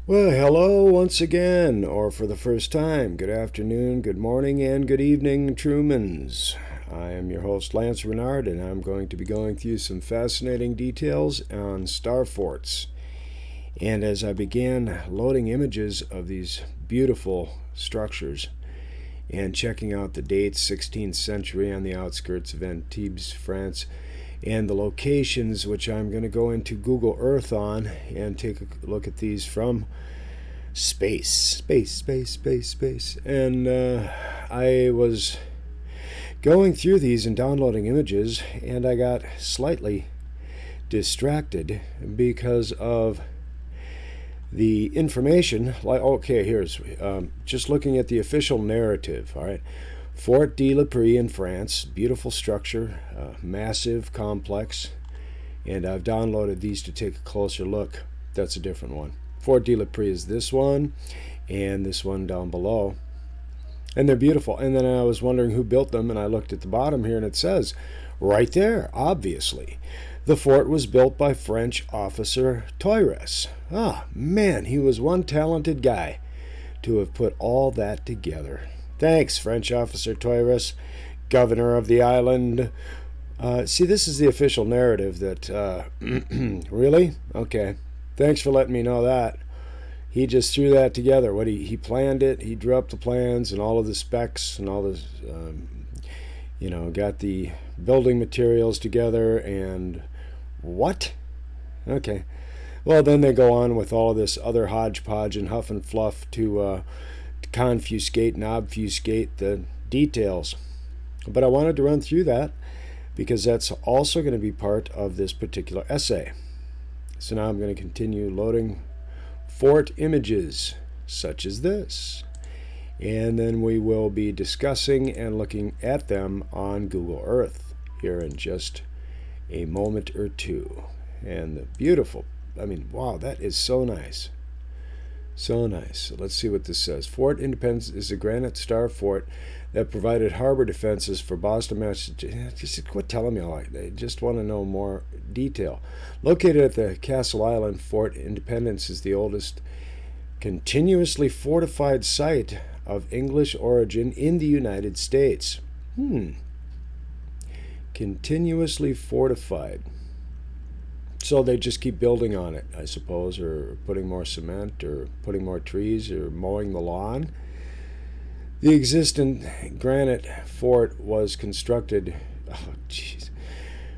Well, hello once again, or for the first time. Good afternoon, good morning, and good evening, Trumans. I am your host, Lance Reynard, and I'm going to be going through some fascinating details on Starforts. And as I began loading images of these beautiful structures and checking out the dates, 16th century on the outskirts of Antibes, France, and the locations, which I'm going to go into Google Earth on and take a look at these from space. And I was going through these and downloading images, and I got slightly distracted because of the information. Like, okay, here's just looking at the official narrative. All right. Fort de la Prix in France, beautiful structure, massive, complex, and I've downloaded these to take a closer look. That's a different one. Fort de la Prix is this one, and this one down below, and they're beautiful. And then I was wondering who built them, and I looked at the bottom here, and it says, right there, obviously, the fort was built by French officer Toires. Ah, man, he was one talented guy to have put all that together. Thanks, French officer Toires, governor of the island. See, this is the official narrative that, really? Okay. Thanks for letting me know that. He just threw that together. He planned it, he drew up the plans and all of the specs and all this, got the building materials together and what? Okay. Well, then they go on with all of this other hodgepodge and huff and fluff to confuscate and obfuscate the details. But I wanted to run through that because that's also going to be part of this particular essay. So now I'm going to continue loading fort images such as this. And then we will be discussing and looking at them on Google Earth here in just a moment or two. And the beautiful, wow, that is so nice. So nice. So let's see what this says. Fort Independence is a granite star fort that provided harbor defenses for Boston, Massachusetts. Just quit telling me all that. They just want to know more detail. Located at the Castle Island, Fort Independence is the oldest continuously fortified site of English origin in the United States. Continuously fortified. So they just keep building on it, I suppose, or putting more cement, or putting more trees, or mowing the lawn. The existing granite fort was constructed,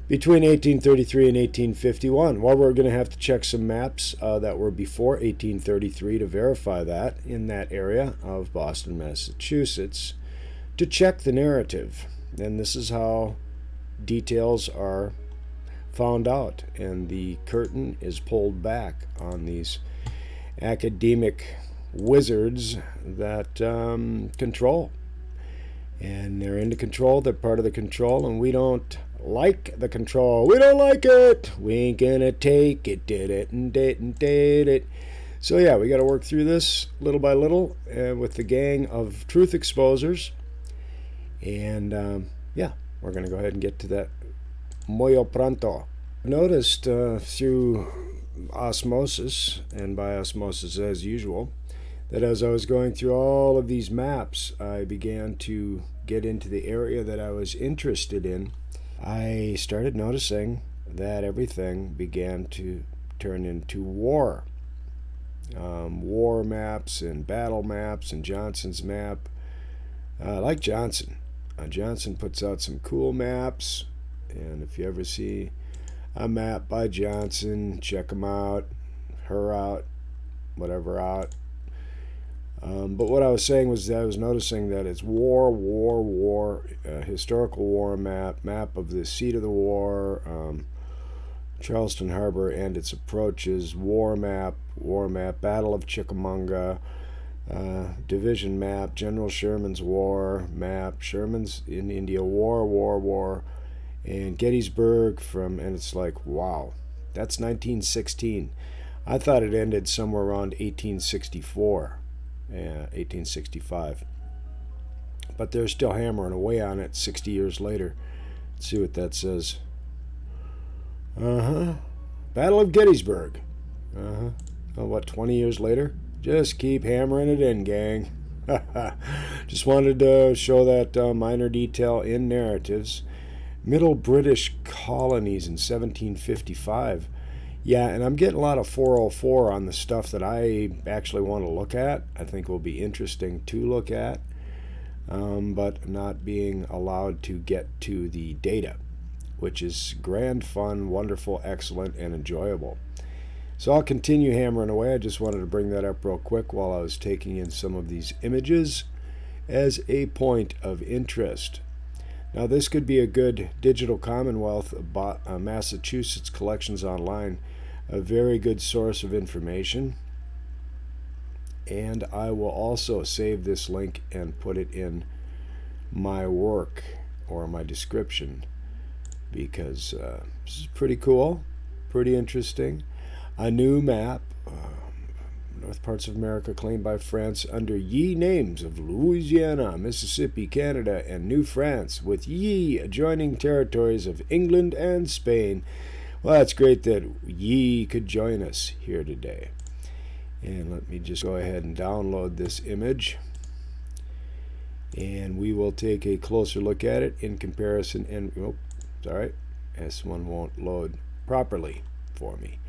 between 1833 and 1851. Well, we're going to have to check some maps that were before 1833 to verify that in that area of Boston, Massachusetts, to check the narrative. And this is how details are found out, and the curtain is pulled back on these academic wizards that control, and they're into control. They're part of the control, and we don't like the control. We don't like it. We ain't gonna take it. Did it. So yeah, we got to work through this little by little with the gang of truth exposers, and we're gonna go ahead and get to that muy pronto. Noticed through osmosis, and by osmosis as usual, that as I was going through all of these maps, I began to get into the area that I was interested in. I started noticing that everything began to turn into war. War maps and battle maps and Johnson's map. I like Johnson. Johnson puts out some cool maps. And if you ever see a map by Johnson, check them out, her out, whatever out. But what I was saying was that I was noticing that it's war, historical war map of the seat of the war, Charleston Harbor and its approaches, war map, Battle of Chickamauga, division map, General Sherman's war map, Sherman's in India, war. And Gettysburg and it's like, wow, that's 1916. I thought it ended somewhere around 1864, 1865. But they're still hammering away on it 60 years later. Let's see what that says. Battle of Gettysburg. what, 20 years later? Just keep hammering it in, gang. Just wanted to show that minor detail in narratives. Middle British colonies in 1755. Yeah, and I'm getting a lot of 404 on the stuff that I actually want to look at. I think will be interesting to look at, but not being allowed to get to the data, which is grand, fun, wonderful, excellent, and enjoyable. So I'll continue hammering away. I just wanted to bring that up real quick while I was taking in some of these images as a point of interest. Now this could be a good Digital Commonwealth Massachusetts Collections Online, a very good source of information. And I will also save this link and put it in my work or my description, because this is pretty cool, pretty interesting. A new map, North parts of America claimed by France under ye names of Louisiana, Mississippi, Canada, and New France, with ye adjoining territories of England and Spain. Well, it's great that ye could join us here today. And let me just go ahead and download this image, and we will take a closer look at it in comparison. And oh, sorry, S1 won't load properly for me,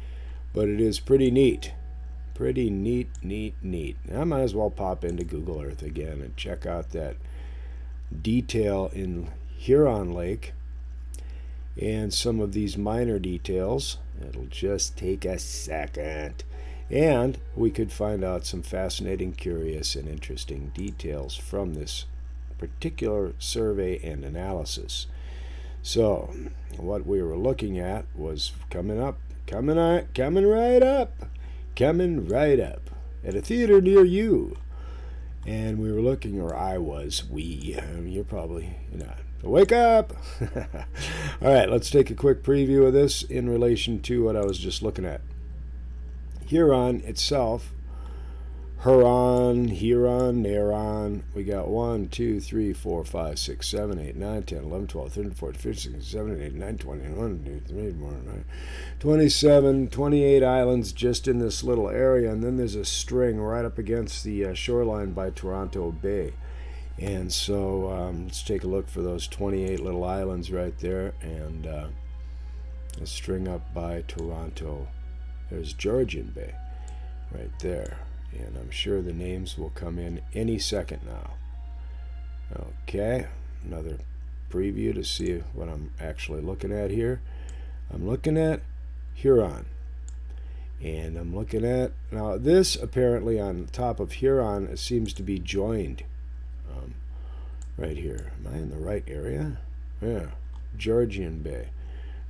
but it is pretty neat. Pretty neat. I might as well pop into Google Earth again and check out that detail in Huron Lake and some of these minor details. It'll just take a second. And we could find out some fascinating, curious, and interesting details from this particular survey and analysis. So what we were looking at was coming right up at a theater near you. And we were looking, or I was, you're probably not. Wake up! All right, let's take a quick preview of this in relation to what I was just looking at. Huron itself, Huron, Neron. We got 1, 2, 3, 4, 5, 6, 7, 8, 9, 10, 11, 12, 13, 14, 15, 16, 17, 18, 19, 20, 21, 22, 27, 28 islands just in this little area. And then there's a string right up against the shoreline by Toronto Bay. And so let's take a look for those 28 little islands right there, and a string up by Toronto. There's Georgian Bay right there, and I'm sure the names will come in any second now. Okay, another preview to see what I'm actually looking at here. I'm looking at Huron, and I'm looking at, now this apparently on top of Huron, it seems to be joined right here. Am I in the right area? Yeah, Georgian Bay,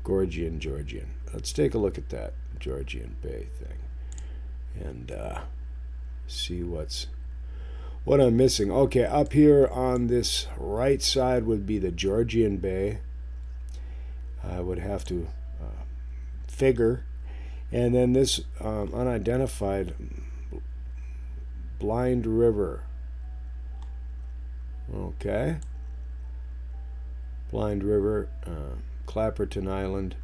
Georgian. Let's take a look at that Georgian Bay thing and see what I'm missing. Okay, up here on this right side would be the Georgian Bay. I would have to figure. And then this unidentified Blind River. Okay. Blind River, Clapperton Island,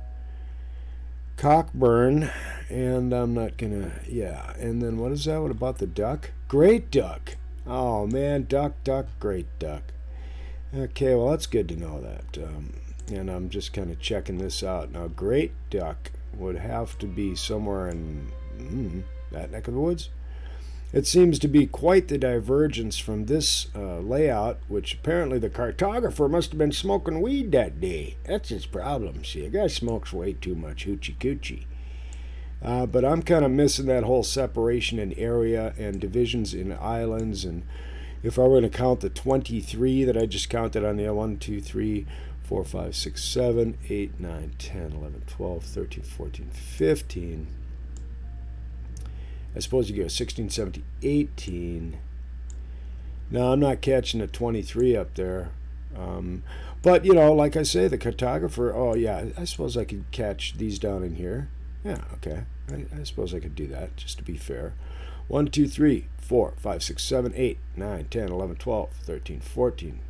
Cockburn, and I'm not gonna, yeah. And then what is that? What about the duck? Great duck. Oh man, duck, great duck. Okay, well that's good to know that. And I'm just kind of checking this out now. Great duck would have to be somewhere in that neck of the woods. It seems to be quite the divergence from this layout, which apparently the cartographer must have been smoking weed that day. That's his problem. See, a guy smokes way too much hoochie coochie. But I'm kind of missing that whole separation in area and divisions in islands. And if I were to count the 23 that I just counted on the 1, 2, 3, 4, 5, 6, 7, 8, 9, 10, 11, 12, 13, 14, 15... I suppose you go 16, 17, 18. Now, I'm not catching a 23 up there. But, you know, like I say, the cartographer, oh, yeah, I suppose I could catch these down in here. Yeah, okay. I suppose I could do that, just to be fair. 1, 2, 3, 4, 5, 6, 7, 8, 9, 10, 11, 12, 13, 14,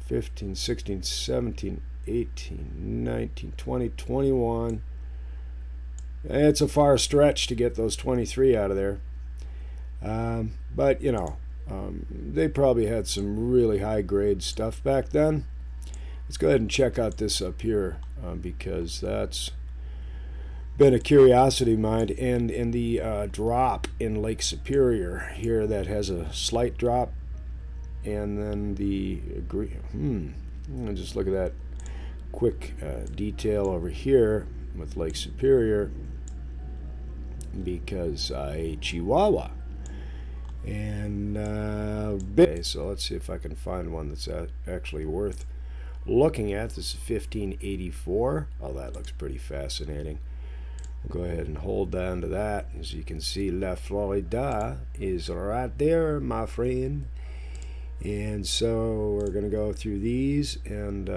15, 16, 17, 18, 19, 20, 21. It's a far stretch to get those 23 out of there. But, you know, they probably had some really high-grade stuff back then. Let's go ahead and check out this up here because that's been a curiosity of mine. And in the drop in Lake Superior here, that has a slight drop. And then the just look at that quick detail over here with Lake Superior, because Chihuahua. And okay, so let's see if I can find one that's actually worth looking at. This is 1584. Oh, that looks pretty fascinating. We'll go ahead and hold down to that. As you can see, La Florida is right there, my friend. And so we're going to go through these and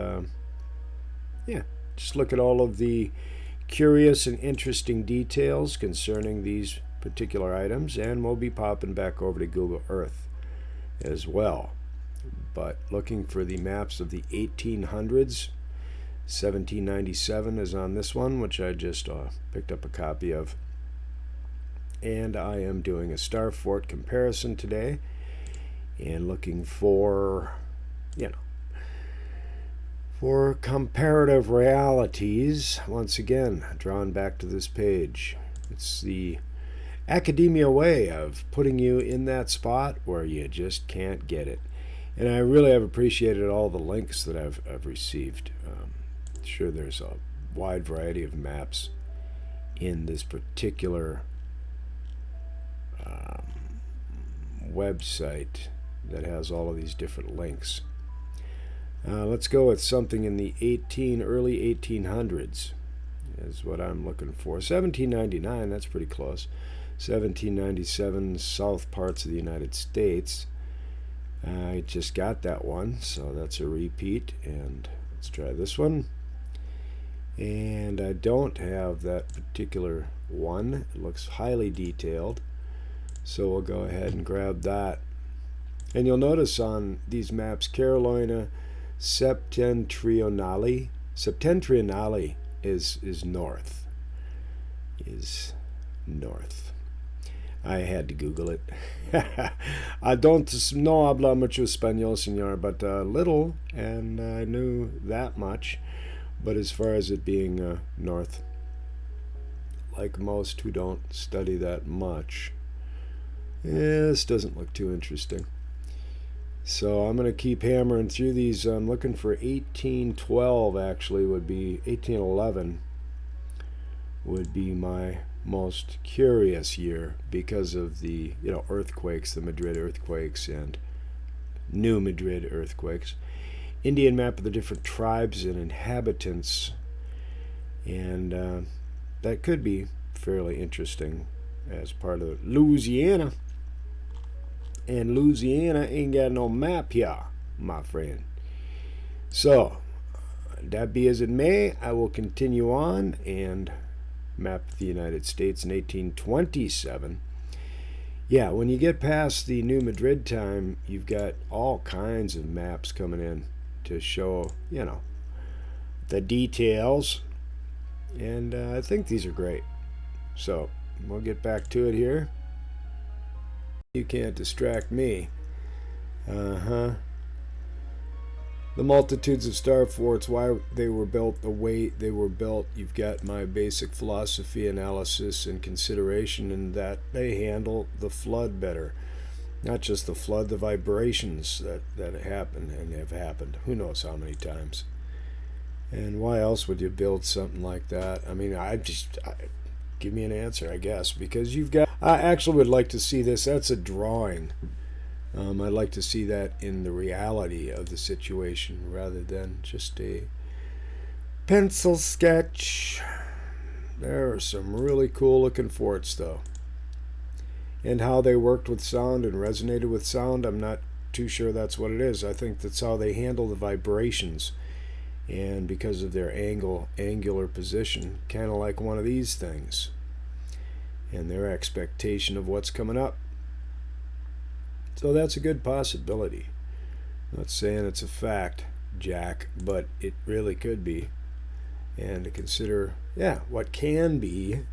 yeah, just look at all of the curious and interesting details concerning these particular items, and we'll be popping back over to Google Earth as well. But looking for the maps of the 1800s, 1797 is on this one, which I just picked up a copy of. And I am doing a Starfort comparison today and looking for, you know, for comparative realities. Once again, drawn back to this page. It's the academia way of putting you in that spot where you just can't get it. And I really have appreciated all the links that I've received. Sure, there's a wide variety of maps in this particular website that has all of these different links. Let's go with something in the early 1800s is what I'm looking for. 1799, that's pretty close. 1797, south parts of the United States. I just got that one, so that's a repeat. And let's try this one. And I don't have that particular one. It looks highly detailed. So we'll go ahead and grab that. And you'll notice on these maps, Carolina Septentrionale is north. Is north. I had to Google it. I don't no habla mucho español, señor, but little, and I knew that much. But as far as it being north, like most who don't study that much, this doesn't look too interesting. So I'm going to keep hammering through these. I'm looking for 1812, actually, would be 1811 would be my most curious year because of the, you know, earthquakes, the Madrid earthquakes and New Madrid earthquakes. Indian map of the different tribes and inhabitants, and that could be fairly interesting as part of Louisiana. And Louisiana ain't got no map here, my friend. So, that be as it may, I will continue on and map the United States in 1827. Yeah, when you get past the New Madrid time, you've got all kinds of maps coming in to show, you know, the details. And I think these are great. So, we'll get back to it here. You can't distract me. The multitudes of Starforts, why they were built the way they were built. You've got my basic philosophy, analysis, and consideration, and that they handle the flood better. Not just the flood, the vibrations that happen and have happened. Who knows how many times. And why else would you build something like that? I mean, give me an answer, I guess, because you've got... I actually would like to see this. That's a drawing. I'd like to see that in the reality of the situation rather than just a pencil sketch. There are some really cool looking forts, though. And how they worked with sound and resonated with sound, I'm not too sure that's what it is. I think that's how they handle the vibrations. And because of their angular position, kind of like one of these things. And their expectation of what's coming up. So that's a good possibility. Not saying it's a fact, Jack, but it really could be. And to consider, yeah, what can be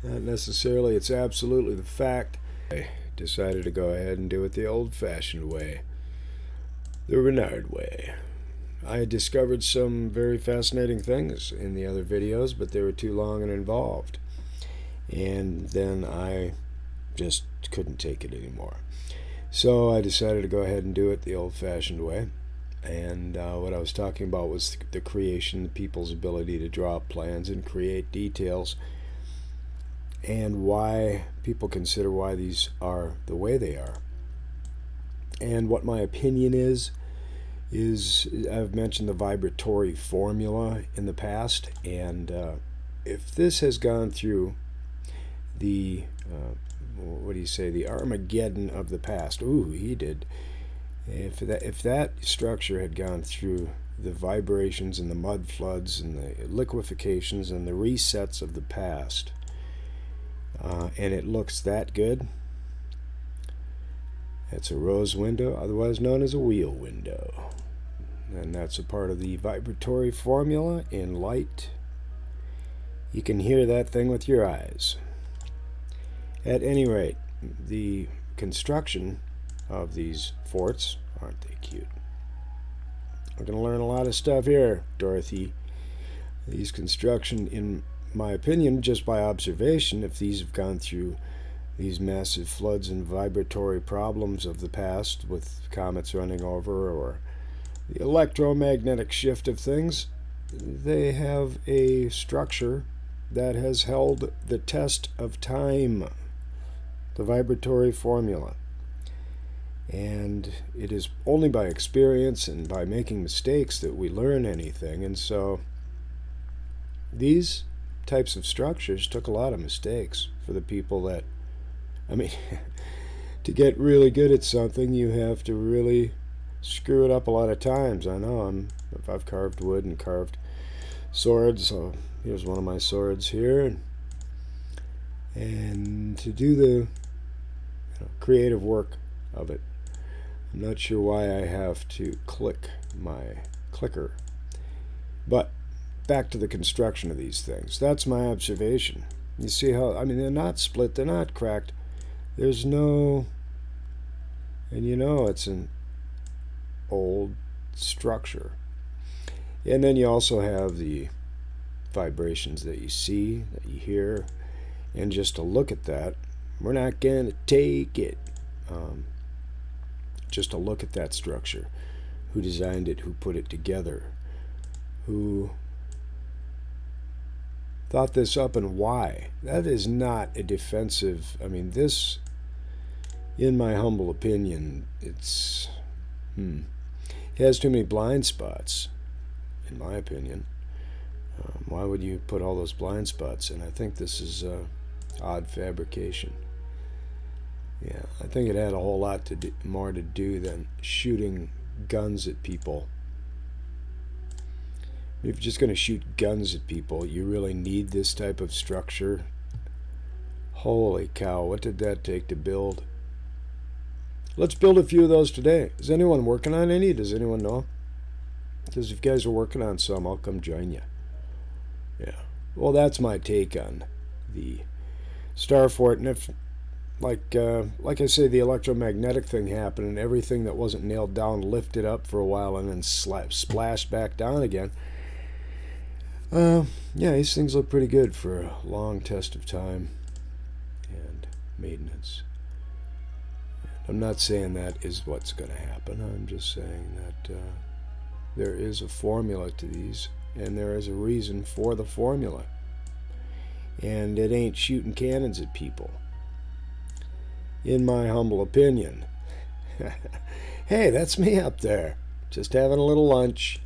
Not necessarily, it's absolutely the fact. I decided to go ahead and do it the old-fashioned way, the Reynard way. I discovered some very fascinating things in the other videos, but they were too long and involved. And then I just couldn't take it anymore. So I decided to go ahead and do it the old-fashioned way. And what I was talking about was the creation, people's ability to draw up plans and create details, and why people consider why these are the way they are. And what my opinion is I've mentioned the vibratory formula in the past, and if this has gone through the what do you say, the Armageddon of the past, ooh, he did. If that structure had gone through the vibrations and the mud floods and the liquefations and the resets of the past, and it looks that good, that's a rose window, otherwise known as a wheel window. And that's a part of the vibratory formula in light. You can hear that thing with your eyes. At any rate, the construction of these forts, aren't they cute? We're going to learn a lot of stuff here, Dorothy. These construction, in my opinion, just by observation, if these have gone through these massive floods and vibratory problems of the past with comets running over or the electromagnetic shift of things, they have a structure that has held the test of time, the vibratory formula. And it is only by experience and by making mistakes that we learn anything. And so these types of structures took a lot of mistakes for the people that, I mean, to get really good at something, you have to really screw it up a lot of times. I know, if I've carved wood and carved swords, so here's one of my swords here. And to do the creative work of it, I'm not sure why I have to click my clicker. But back to the construction of these things. That's my observation. You see how, I mean, they're not split, they're not cracked. There's no, and you know it's an old structure. And then you also have the vibrations that you see, that you hear. And just to look at that, we're not going to take it. Just to look at that structure, who designed it, who put it together, who thought this up, and why. That is not a defensive, I mean, this, in my humble opinion, it has too many blind spots, in my opinion. Why would you put all those blind spots in? I think this is odd fabrication. Yeah, I think it had a whole lot more to do than shooting guns at people. If you're just going to shoot guns at people, you really need this type of structure. Holy cow, what did that take to build? Let's build a few of those today. Is anyone working on any? Does anyone know? Because if you guys are working on some, I'll come join you. Yeah. Well, that's my take on the Starfort. And if, like I say, the electromagnetic thing happened and everything that wasn't nailed down lifted up for a while and then splashed back down again. Yeah, these things look pretty good for a long test of time and maintenance. I'm not saying that is what's going to happen. I'm just saying that there is a formula to these, and there is a reason for the formula. And it ain't shooting cannons at people, in my humble opinion. Hey, that's me up there, just having a little lunch.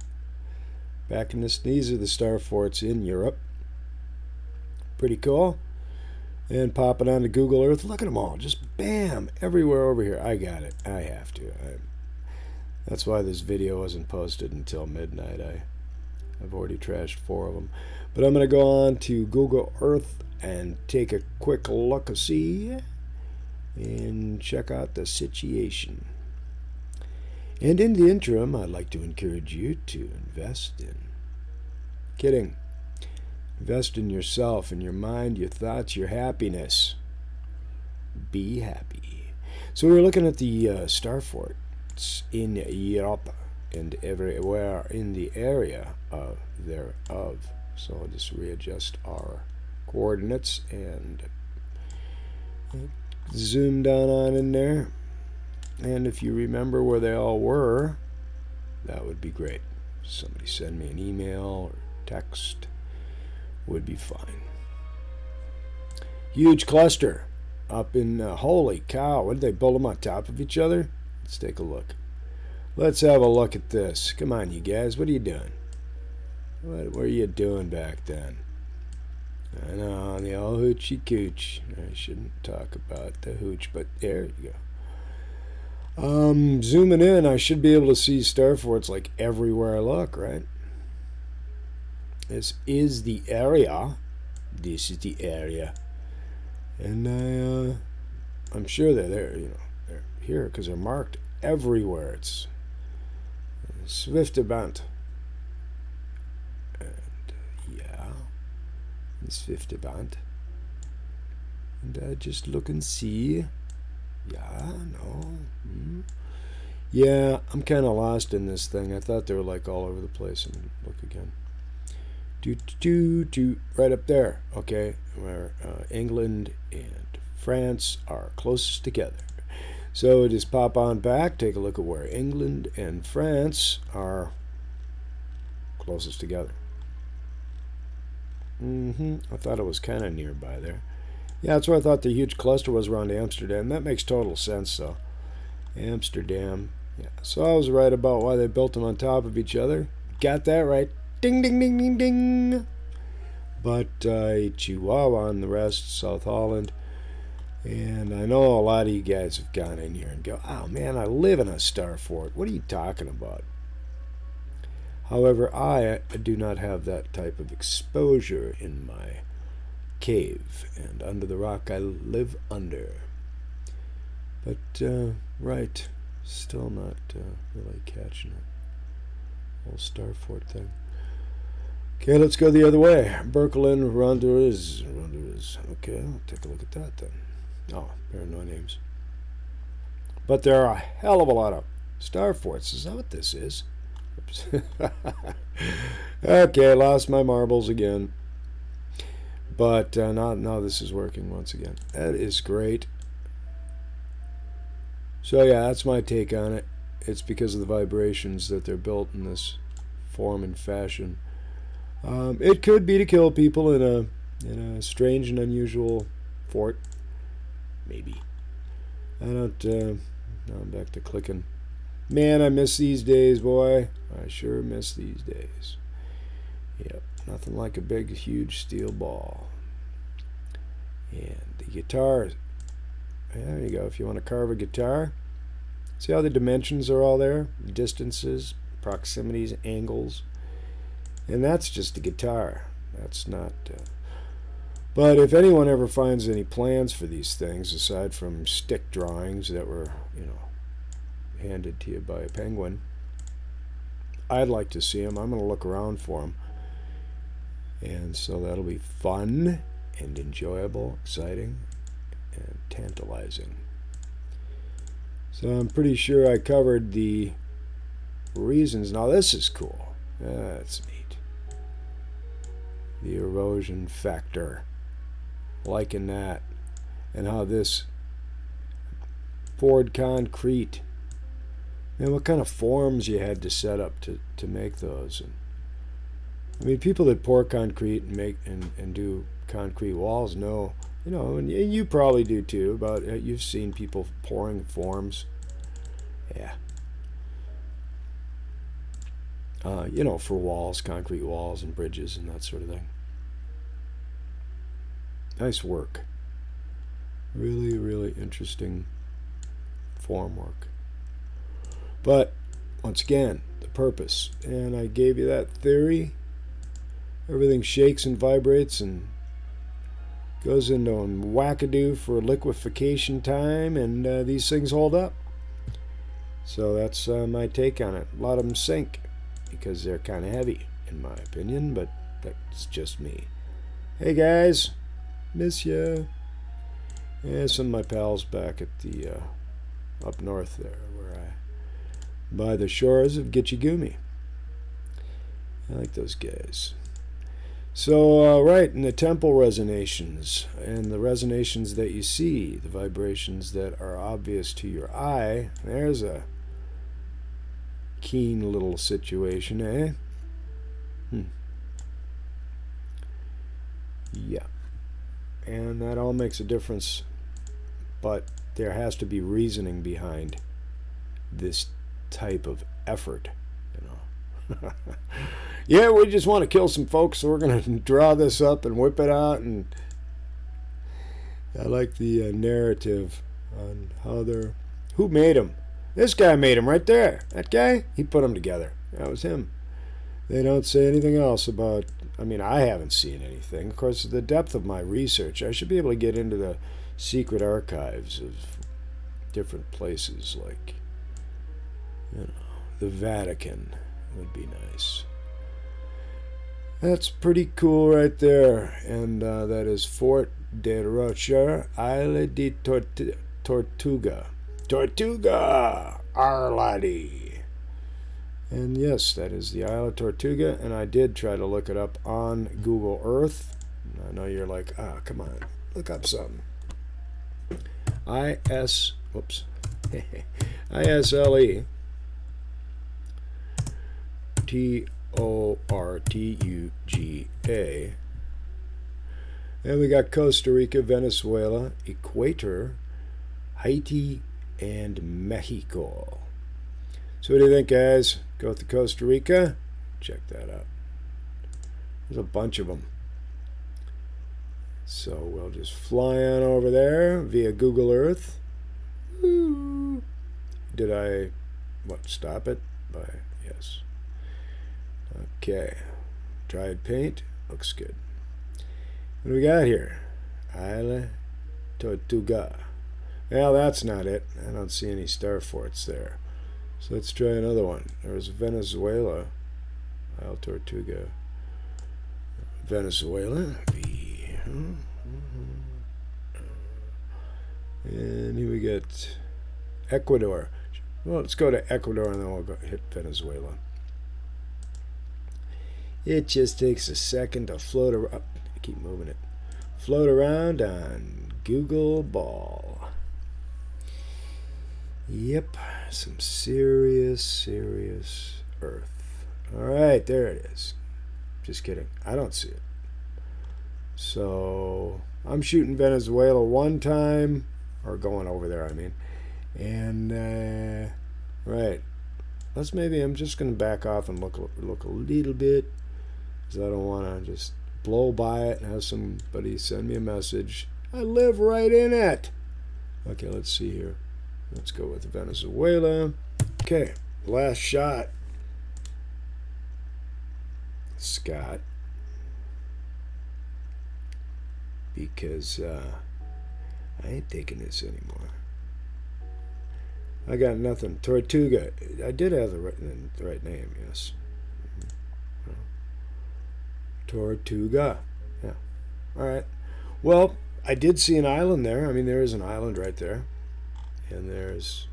Back in this, these are the Starforts in Europe. Pretty cool. And popping onto Google Earth, look at them all, just bam, everywhere over here. I got it. I have to. That's why this video wasn't posted until midnight. I've already trashed 4 of them. But I'm going to go on to Google Earth and take a quick look-a-see and check out the situation. And in the interim, I'd like to encourage you to invest in. Kidding. Invest in yourself, in your mind, your thoughts, your happiness. Be happy. So we're looking at the Starforts in Europe and everywhere in the area thereof. So I'll just readjust our coordinates and zoom down on in there. And if you remember where they all were, that would be great. Somebody send me an email or text would be fine. Huge cluster up in, holy cow, what did they build them on top of each other? Let's take a look. Let's have a look at this. Come on, you guys, what are you doing? What were you doing back then? I know, the old hoochie cooch. I shouldn't talk about the hooch, but there you go. Zooming in, I should be able to see Starforts like everywhere I look, right? This is the area. This is the area. And I'm sure they're there, they're here because they're marked everywhere. It's Swift event. And yeah, Swift event. And just look and see. Yeah, no. Yeah, I'm kind of lost in this thing. I thought they were like all over the place. And look again. Right up there. Okay, where England and France are closest together. So just pop on back. Take a look at where England and France are closest together. I thought it was kind of nearby there. Yeah, that's where I thought the huge cluster was around Amsterdam. That makes total sense, though. Amsterdam. Yeah, so I was right about why they built them on top of each other. Got that right. Ding, ding, ding, ding, ding. But Chihuahua and the rest, South Holland. And I know a lot of you guys have gone in here and go, oh man, I live in a Starfort. What are you talking about? However, I do not have that type of exposure in my cave. And under the rock I live under. But, right, still not really catching it. Whole Starfort thing. Okay, let's go the other way. Berkelin, Ronduras. Okay, I'll take a look at that then. Oh, there are no names. But there are a hell of a lot of Starforts. Is that what this is? Oops. Okay, lost my marbles again. But now this is working once again. That is great. So yeah, that's my take on it. It's because of the vibrations that they're built in this form and fashion. It could be to kill people in a strange and unusual fort. Maybe. I don't. Now I'm back to clicking. Man, I miss these days, boy. I sure miss these days. Yep, nothing like a big, huge steel ball. And the guitar. There you go. If you want to carve a guitar, see how the dimensions are all there? Distances, proximities, angles. And that's just a guitar. That's not... But if anyone ever finds any plans for these things, aside from stick drawings that were, handed to you by a penguin, I'd like to see them. I'm going to look around for them. And so that'll be fun and enjoyable, exciting, and tantalizing. So I'm pretty sure I covered the reasons. Now this is cool. That's neat. The erosion factor. Liking that. And how this poured concrete. And what kind of forms you had to set up to make those. And I mean, people that pour concrete and make and do concrete walls know, and you probably do too, about you've seen people pouring forms. Yeah. For walls, concrete walls and bridges and that sort of thing. Nice work. Really, really interesting form work. But, once again, the purpose. And I gave you that theory. Everything shakes and vibrates and goes into a wackadoo for liquefaction time, and these things hold up. So that's my take on it. A lot of them sink because they're kind of heavy, in my opinion, but that's just me. Hey guys, miss ya. Yeah, some of my pals back at the up north there, by the shores of Gitchigumi. I like those guys. So, right, in the temple resonations, and the resonations that you see, the vibrations that are obvious to your eye, there's a keen little situation, eh? Yeah. And that all makes a difference, but there has to be reasoning behind this type of effort, you know. Yeah, we just want to kill some folks, so we're going to draw this up and whip it out. And I like the narrative on how they're... Who made him? This guy made him right there. That guy, he put them together. That was him. They don't say anything else about... I mean, I haven't seen anything. Of course, the depth of my research, I should be able to get into the secret archives of different places, like, you know, the Vatican would be nice. That's pretty cool right there. And that is Fort de Rocha, Isla de Tortuga. Tortuga, our laddie. And yes, that is the Isla Tortuga. And I did try to look it up on Google Earth. I know you're like, come on, look up something. ISLE Tortuga. And we got Costa Rica, Venezuela, Ecuador, Haiti, and Mexico. So what do you think, guys? Go to Costa Rica? Check that out. There's a bunch of them. So we'll just fly on over there via Google Earth. Woo. Did I, stop it? Yes. Okay. Dried paint. Looks good. What do we got here? Isla Tortuga. Well, that's not it. I don't see any Starforts there. So let's try another one. There's Venezuela. Isla Tortuga. Venezuela. And here we get Ecuador. Well, let's go to Ecuador and then we'll go hit Venezuela. It just takes a second to float around. Keep moving it. Float around on Google Ball. Yep, some serious Earth. All right, there it is. Just kidding. I don't see it. So I'm shooting Venezuela one time, or going over there, I mean. And right, I'm just gonna back off and look a little bit, because I don't want to just blow by it and have somebody send me a message. I live right in it. Okay, let's see here. Let's go with Venezuela. Okay, last shot. Scott. Because I ain't taking this anymore. I got nothing. Tortuga. I did have the right name, yes. Tortuga. Yeah. All right. Well, I did see an island there. I mean, there is an island right there. And there's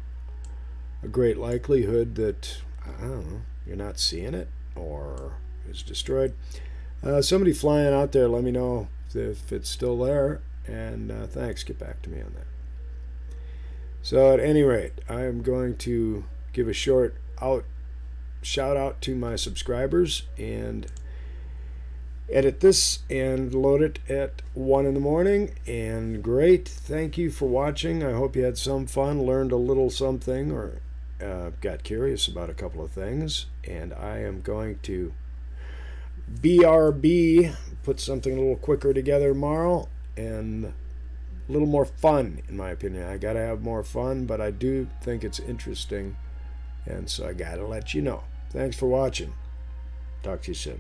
a great likelihood that, I don't know, you're not seeing it or it's destroyed. Somebody flying out there, let me know if it's still there. And thanks. Get back to me on that. So at any rate, I am going to give a shout out to my subscribers and edit this and load it at 1 in the morning. And great, thank you for watching. I hope you had some fun, learned a little something, or got curious about a couple of things. And I am going to put something a little quicker together tomorrow and a little more fun, in my opinion. I gotta have more fun, but I do think it's interesting, and so I gotta let you know. Thanks for watching. Talk to you soon.